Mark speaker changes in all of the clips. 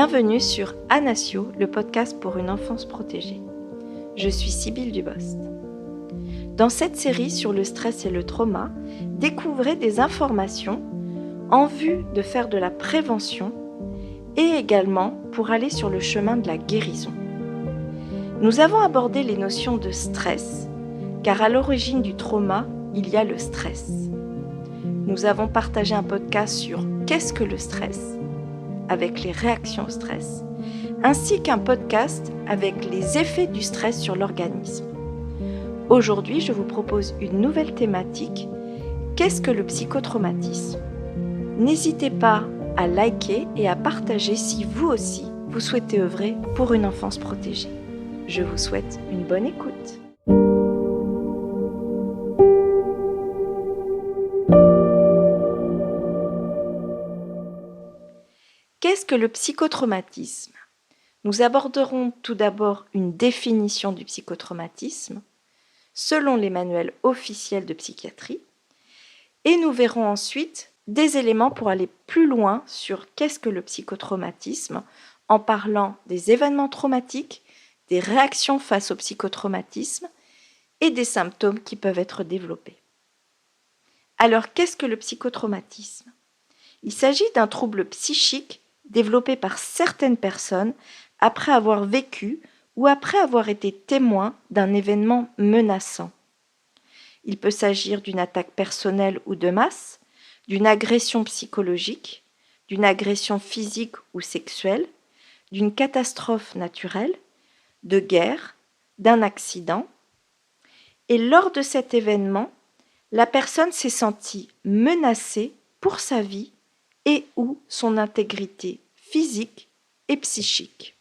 Speaker 1: Bienvenue sur Anasio, le podcast pour une enfance protégée. Je suis Sybille Dubost. Dans cette série sur le stress et le trauma, découvrez des informations en vue de faire de la prévention et également pour aller sur le chemin de la guérison. Nous avons abordé les notions de stress, car à l'origine du trauma, il y a le stress. Nous avons partagé un podcast sur qu'est-ce que le stress, avec les réactions au stress, ainsi qu'un podcast avec les effets du stress sur l'organisme. Aujourd'hui, je vous propose une nouvelle thématique, qu'est-ce que le psychotraumatisme ? N'hésitez pas à liker et à partager si vous aussi, vous souhaitez œuvrer pour une enfance protégée. Je vous souhaite une bonne écoute. Qu'est-ce que le psychotraumatisme ? Nous aborderons tout d'abord une définition du psychotraumatisme, selon les manuels officiels de psychiatrie, et nous verrons ensuite des éléments pour aller plus loin sur qu'est-ce que le psychotraumatisme, en parlant des événements traumatiques, des réactions face au psychotraumatisme et des symptômes qui peuvent être développés. Alors, qu'est-ce que le psychotraumatisme ? Il s'agit d'un trouble psychique développé par certaines personnes après avoir vécu ou après avoir été témoin d'un événement menaçant. Il peut s'agir d'une attaque personnelle ou de masse, d'une agression psychologique, d'une agression physique ou sexuelle, d'une catastrophe naturelle, de guerre, d'un accident. Et lors de cet événement, la personne s'est sentie menacée pour sa vie et ou son intégrité physique et psychique.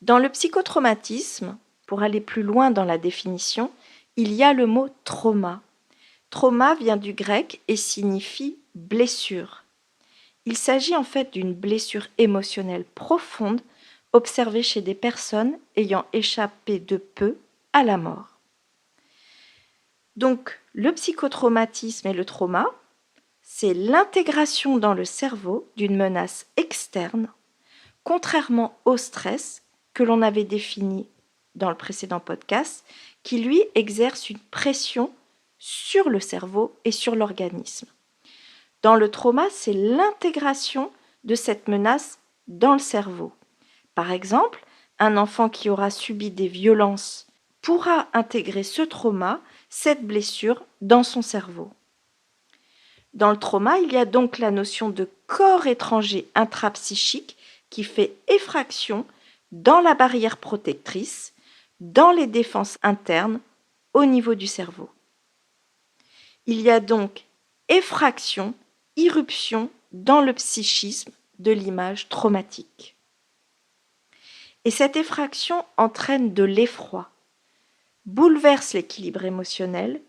Speaker 1: Dans le psychotraumatisme, pour aller plus loin dans la définition, il y a le mot trauma. Trauma vient du grec et signifie blessure. Il s'agit en fait d'une blessure émotionnelle profonde observée chez des personnes ayant échappé de peu à la mort. Donc, le psychotraumatisme et le trauma, c'est l'intégration dans le cerveau d'une menace externe, contrairement au stress que l'on avait défini dans le précédent podcast, qui lui exerce une pression sur le cerveau et sur l'organisme. Dans le trauma, c'est l'intégration de cette menace dans le cerveau. Par exemple, un enfant qui aura subi des violences pourra intégrer ce trauma, cette blessure, dans son cerveau. Dans le trauma, il y a donc la notion de corps étranger intrapsychique qui fait effraction dans la barrière protectrice, dans les défenses internes, au niveau du cerveau. Il y a donc effraction, irruption dans le psychisme de l'image traumatique. Et cette effraction entraîne de l'effroi, bouleverse l'équilibre émotionnel,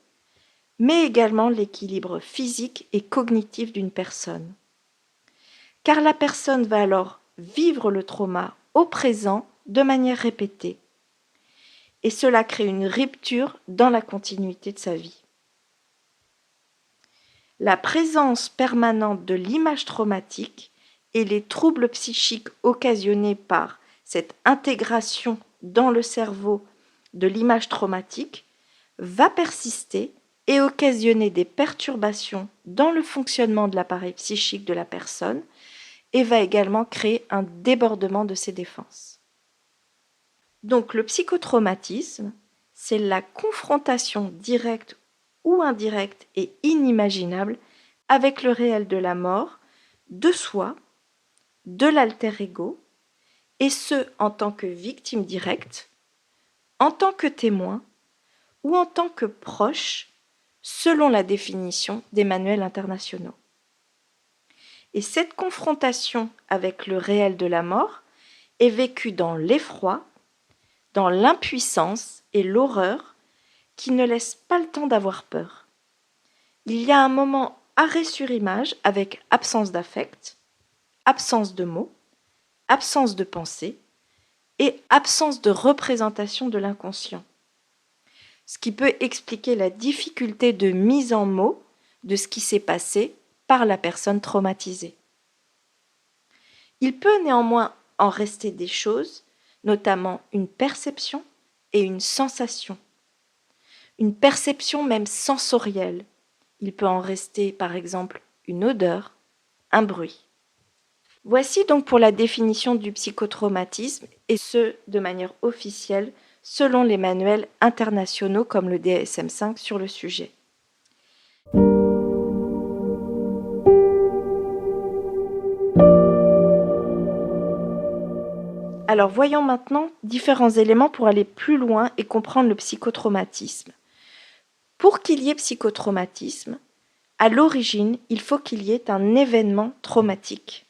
Speaker 1: mais également l'équilibre physique et cognitif d'une personne. Car la personne va alors vivre le trauma au présent de manière répétée. Et cela crée une rupture dans la continuité de sa vie. La présence permanente de l'image traumatique et les troubles psychiques occasionnés par cette intégration dans le cerveau de l'image traumatique va persister et occasionner des perturbations dans le fonctionnement de l'appareil psychique de la personne et va également créer un débordement de ses défenses. Donc le psychotraumatisme, c'est la confrontation directe ou indirecte et inimaginable avec le réel de la mort, de soi, de l'alter ego, et ce en tant que victime directe, en tant que témoin ou en tant que proche, selon la définition des manuels internationaux. Et cette confrontation avec le réel de la mort est vécue dans l'effroi, dans l'impuissance et l'horreur qui ne laissent pas le temps d'avoir peur. Il y a un moment arrêt sur image avec absence d'affect, absence de mots, absence de pensée et absence de représentation de l'inconscient. Ce qui peut expliquer la difficulté de mise en mots de ce qui s'est passé par la personne traumatisée. Il peut néanmoins en rester des choses, notamment une perception et une sensation. Une perception même sensorielle. Il peut en rester par exemple une odeur, un bruit. Voici donc pour la définition du psychotraumatisme, et ce, de manière officielle, selon les manuels internationaux comme le DSM-5 sur le sujet. Alors voyons maintenant différents éléments pour aller plus loin et comprendre le psychotraumatisme. Pour qu'il y ait psychotraumatisme, à l'origine, il faut qu'il y ait un événement traumatique.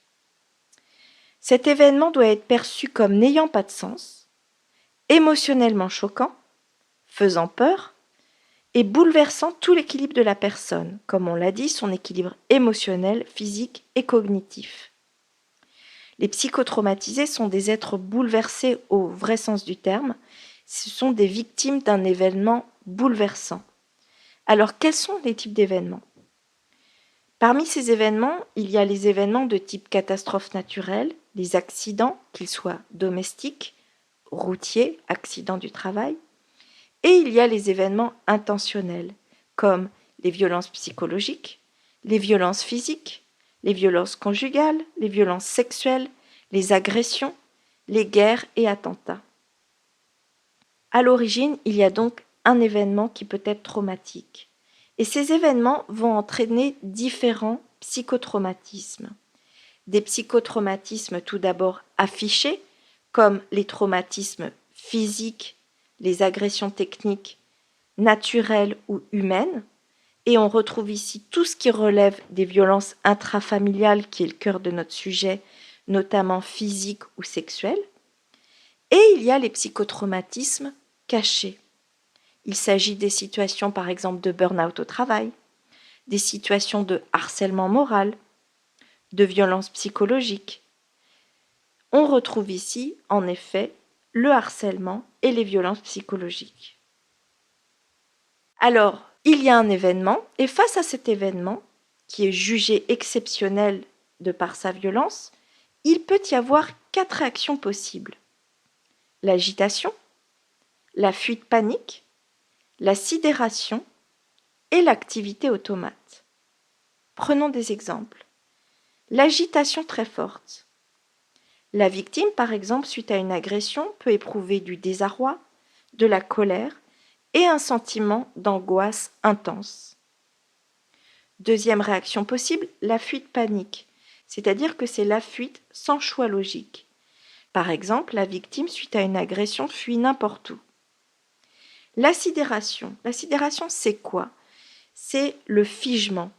Speaker 1: Cet événement doit être perçu comme n'ayant pas de sens, émotionnellement choquant, faisant peur et bouleversant tout l'équilibre de la personne, comme on l'a dit, son équilibre émotionnel, physique et cognitif. Les psychotraumatisés sont des êtres bouleversés au vrai sens du terme, ce sont des victimes d'un événement bouleversant. Alors quels sont les types d'événements ? Parmi ces événements, il y a les événements de type catastrophe naturelle, les accidents, qu'ils soient domestiques, routiers, accidents du travail, et il y a les événements intentionnels, comme les violences psychologiques, les violences physiques, les violences conjugales, les violences sexuelles, les agressions, les guerres et attentats. À l'origine, il y a donc un événement qui peut être traumatique. Et ces événements vont entraîner différents psychotraumatismes. Des psychotraumatismes tout d'abord affichés, comme les traumatismes physiques, les agressions techniques, naturelles ou humaines, et on retrouve ici tout ce qui relève des violences intrafamiliales, qui est le cœur de notre sujet, notamment physiques ou sexuelles. Et il y a les psychotraumatismes cachés. Il s'agit des situations par exemple de burn-out au travail, des situations de harcèlement moral, de violence psychologique. On retrouve ici, en effet, le harcèlement et les violences psychologiques. Alors, il y a un événement, et face à cet événement, qui est jugé exceptionnel de par sa violence, il peut y avoir 4 réactions possibles. L'agitation, la fuite panique, la sidération et l'activité automate. Prenons des exemples. L'agitation très forte. La victime, par exemple, suite à une agression, peut éprouver du désarroi, de la colère et un sentiment d'angoisse intense. Deuxième réaction possible, la fuite panique, c'est-à-dire que c'est la fuite sans choix logique. Par exemple, la victime, suite à une agression, fuit n'importe où. La sidération, c'est quoi ? C'est le figement,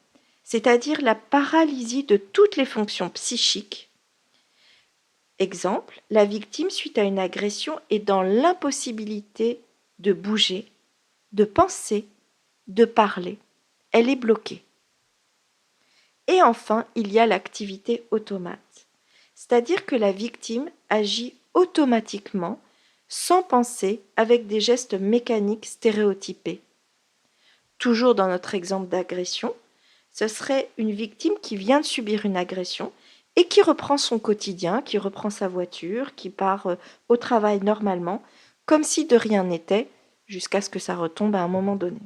Speaker 1: c'est-à-dire la paralysie de toutes les fonctions psychiques. Exemple, la victime, suite à une agression, est dans l'impossibilité de bouger, de penser, de parler. Elle est bloquée. Et enfin, il y a l'activité automate, c'est-à-dire que la victime agit automatiquement, sans penser, avec des gestes mécaniques stéréotypés. Toujours dans notre exemple d'agression, ce serait une victime qui vient de subir une agression et qui reprend son quotidien, qui reprend sa voiture, qui part au travail normalement, comme si de rien n'était, jusqu'à ce que ça retombe à un moment donné.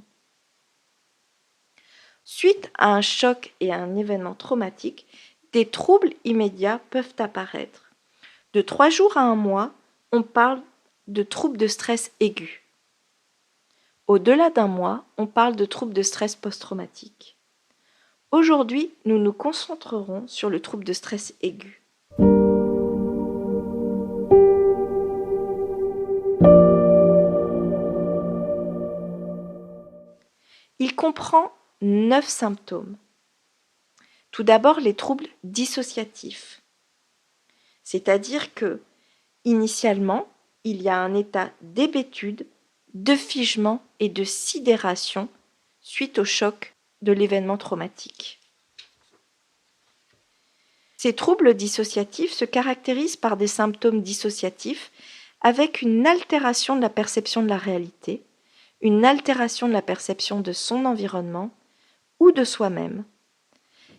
Speaker 1: Suite à un choc et à un événement traumatique, des troubles immédiats peuvent apparaître. De 3 jours à 1 mois, on parle de troubles de stress aigus. Au-delà d'1 mois, on parle de troubles de stress post-traumatique. Aujourd'hui, nous nous concentrerons sur le trouble de stress aigu. Il comprend 9 symptômes. Tout d'abord, les troubles dissociatifs. C'est-à-dire que, initialement, il y a un état d'hébétude, de figement et de sidération suite au choc de l'événement traumatique. Ces troubles dissociatifs se caractérisent par des symptômes dissociatifs avec une altération de la perception de la réalité, une altération de la perception de son environnement ou de soi-même.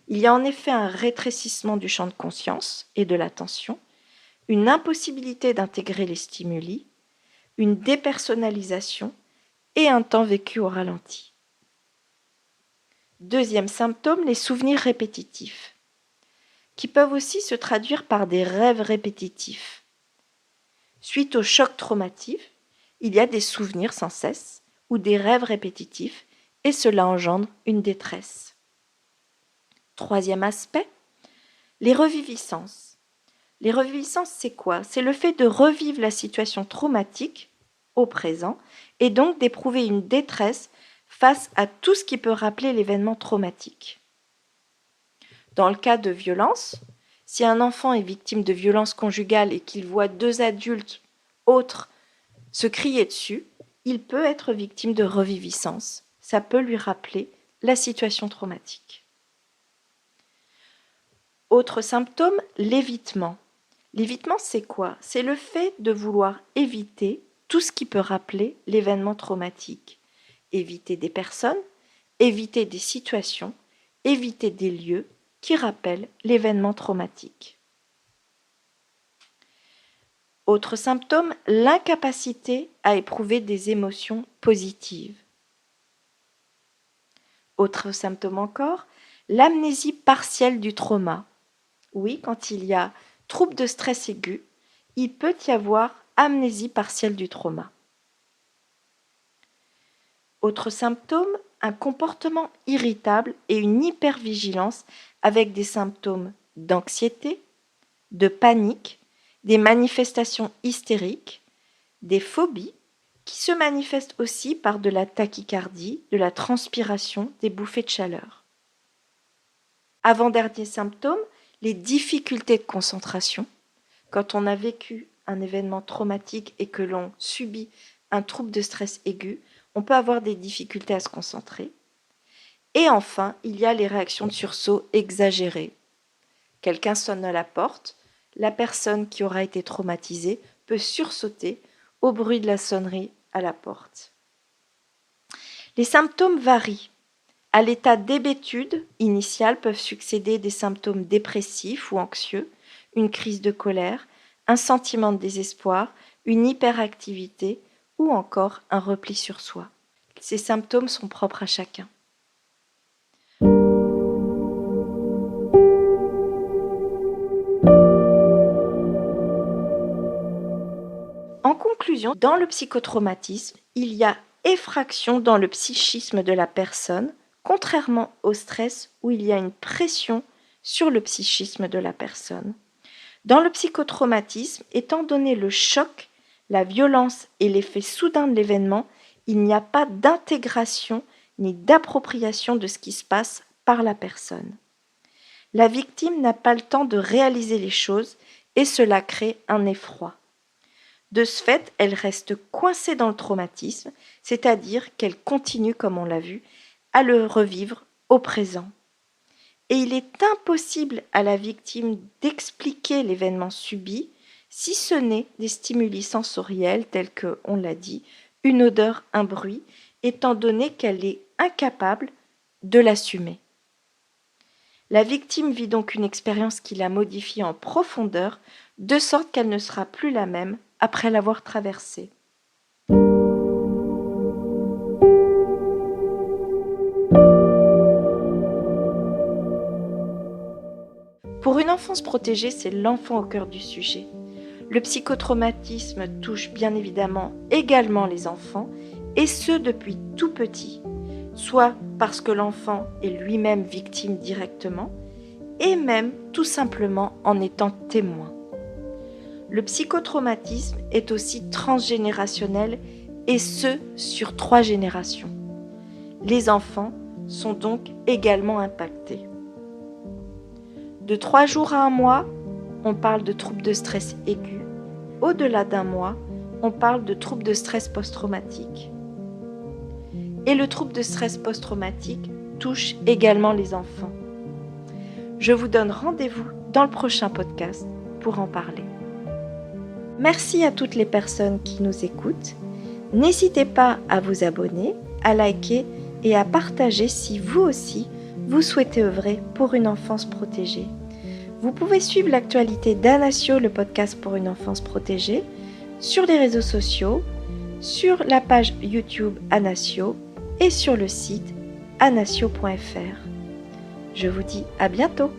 Speaker 1: Il y a en effet un rétrécissement du champ de conscience et de l'attention, une impossibilité d'intégrer les stimuli, une dépersonnalisation et un temps vécu au ralenti. Deuxième symptôme, les souvenirs répétitifs, qui peuvent aussi se traduire par des rêves répétitifs. Suite au choc traumatique, il y a des souvenirs sans cesse ou des rêves répétitifs et cela engendre une détresse. Troisième aspect, les reviviscences. Les reviviscences, c'est quoi? C'est le fait de revivre la situation traumatique au présent et donc d'éprouver une détresse face à tout ce qui peut rappeler l'événement traumatique. Dans le cas de violence, si un enfant est victime de violence conjugale et qu'il voit deux adultes autres se crier dessus, il peut être victime de reviviscence. Ça peut lui rappeler la situation traumatique. Autre symptôme, l'évitement. L'évitement, c'est quoi? C'est le fait de vouloir éviter tout ce qui peut rappeler l'événement traumatique. Éviter des personnes, éviter des situations, éviter des lieux qui rappellent l'événement traumatique. Autre symptôme, l'incapacité à éprouver des émotions positives. Autre symptôme encore, l'amnésie partielle du trauma. Oui, quand il y a trouble de stress aigu, il peut y avoir amnésie partielle du trauma. Autre symptôme, un comportement irritable et une hypervigilance avec des symptômes d'anxiété, de panique, des manifestations hystériques, des phobies qui se manifestent aussi par de la tachycardie, de la transpiration, des bouffées de chaleur. Avant-dernier symptôme, les difficultés de concentration. Quand on a vécu un événement traumatique et que l'on subit un trouble de stress aigu, on peut avoir des difficultés à se concentrer. Et enfin, il y a les réactions de sursaut exagérées. Quelqu'un sonne à la porte, la personne qui aura été traumatisée peut sursauter au bruit de la sonnerie à la porte. Les symptômes varient. À l'état d'hébétude initiale peuvent succéder des symptômes dépressifs ou anxieux, une crise de colère, un sentiment de désespoir, une hyperactivité ou encore un repli sur soi. Ces symptômes sont propres à chacun. En conclusion, dans le psychotraumatisme, il y a effraction dans le psychisme de la personne, contrairement au stress où il y a une pression sur le psychisme de la personne. Dans le psychotraumatisme, étant donné le choc, la violence et l'effet soudain de l'événement, il n'y a pas d'intégration ni d'appropriation de ce qui se passe par la personne. La victime n'a pas le temps de réaliser les choses et cela crée un effroi. De ce fait, elle reste coincée dans le traumatisme, c'est-à-dire qu'elle continue, comme on l'a vu, à le revivre au présent. Et il est impossible à la victime d'expliquer l'événement subi si ce n'est des stimuli sensoriels tels que, on l'a dit, une odeur, un bruit, étant donné qu'elle est incapable de l'assumer. La victime vit donc une expérience qui la modifie en profondeur, de sorte qu'elle ne sera plus la même après l'avoir traversée. Pour une enfance protégée, c'est l'enfant au cœur du sujet. Le psychotraumatisme touche bien évidemment également les enfants, et ce depuis tout petit, soit parce que l'enfant est lui-même victime directement, et même tout simplement en étant témoin. Le psychotraumatisme est aussi transgénérationnel, et ce sur 3 générations. Les enfants sont donc également impactés. De 3 jours à 1 mois, on parle de troubles de stress aigus. Au-delà d'1 mois, on parle de troubles de stress post-traumatique. Et le trouble de stress post-traumatique touche également les enfants. Je vous donne rendez-vous dans le prochain podcast pour en parler. Merci à toutes les personnes qui nous écoutent. N'hésitez pas à vous abonner, à liker et à partager si vous aussi vous souhaitez œuvrer pour une enfance protégée. Vous pouvez suivre l'actualité d'Anasio, le podcast pour une enfance protégée, sur les réseaux sociaux, sur la page YouTube Anasio et sur le site anasio.fr. Je vous dis à bientôt.